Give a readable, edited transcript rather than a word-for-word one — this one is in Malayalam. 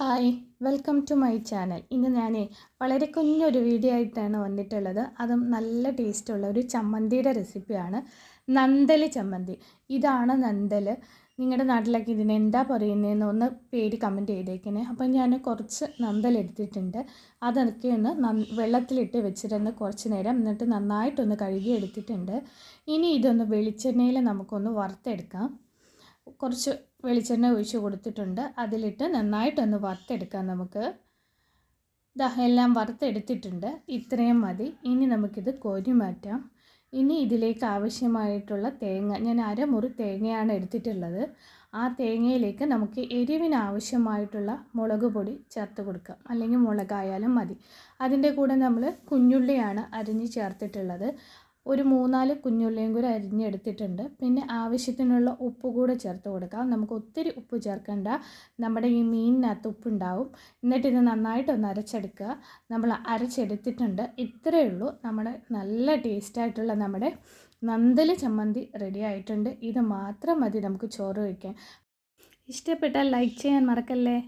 Hi welcome to my channel. ഇന്ന് ഞാൻ വളരെ കുഞ്ഞൊരു വീഡിയോ ആയിട്ടാണ് വന്നിട്ടുള്ളത്. അതും നല്ല ടേസ്റ്റുള്ള ഒരു ചമ്മന്തിയുടെ റെസിപ്പിയാണ്. നന്തൽ ചമ്മന്തി. ഇതാണ് നന്തൽ. നിങ്ങളുടെ നാട്ടിലൊക്കെ ഇതിന് എന്താ പറയുന്നതെന്ന് ഒന്ന് പേര് കമൻറ്റ് ചെയ്തേക്കണേ. അപ്പം ഞാൻ കുറച്ച് നന്തൽ എടുത്തിട്ടുണ്ട്. അതൊക്കെ ഒന്ന് വെള്ളത്തിലിട്ട് വെച്ചിരുന്ന് കുറച്ച് നേരം, എന്നിട്ട് നന്നായിട്ടൊന്ന് കഴുകി എടുത്തിട്ടുണ്ട്. ഇനി ഇതൊന്ന് വെളിച്ചെണ്ണയിൽ നമുക്കൊന്ന് വറുത്തെടുക്കാം. കുറച്ച് വെളിച്ചെണ്ണ ഒഴിച്ച് കൊടുത്തിട്ടുണ്ട്. അതിലിട്ട് നന്നായിട്ടൊന്ന് വറുത്തെടുക്കാം. നമുക്ക് എല്ലാം വറുത്തെടുത്തിട്ടുണ്ട്. ഇത്രയും മതി. ഇനി നമുക്കിത് കോരി മാറ്റാം. ഇനി ഇതിലേക്ക് ആവശ്യമായിട്ടുള്ള തേങ്ങ, ഞാൻ അരമുറി തേങ്ങയാണ് എടുത്തിട്ടുള്ളത്. ആ തേങ്ങയിലേക്ക് നമുക്ക് എരിവിന് ആവശ്യമായിട്ടുള്ള മുളക് പൊടി ചേർത്ത് കൊടുക്കാം, അല്ലെങ്കിൽ മുളകായാലും മതി. അതിൻ്റെ കൂടെ നമ്മൾ കുഞ്ഞുള്ളിയാണ് അരിഞ്ഞ് ചേർത്തിട്ടുള്ളത്. ഒരു 3-4 കുഞ്ഞുള്ളിയും കൂടെ അരിഞ്ഞെടുത്തിട്ടുണ്ട്. പിന്നെ ആവശ്യത്തിനുള്ള ഉപ്പ് കൂടെ ചേർത്ത് കൊടുക്കാം. നമുക്ക് ഒത്തിരി ഉപ്പ് ചേർക്കണ്ട, നമ്മുടെ ഈ മീനിനകത്ത് ഉപ്പുണ്ടാവും. എന്നിട്ട് ഇത് നന്നായിട്ടൊന്ന് അരച്ചെടുക്കുക. നമ്മൾ അരച്ചെടുത്തിട്ടുണ്ട്. ഇത്രയേ ഉള്ളൂ. നമ്മുടെ നല്ല ടേസ്റ്റായിട്ടുള്ള നമ്മുടെ നന്തൽ ചമ്മന്തി റെഡി ആയിട്ടുണ്ട്. ഇത് മാത്രം മതി നമുക്ക് ചോറ് വയ്ക്കാൻ. ഇഷ്ടപ്പെട്ടാൽ ലൈക്ക് ചെയ്യാൻ മറക്കല്ലേ.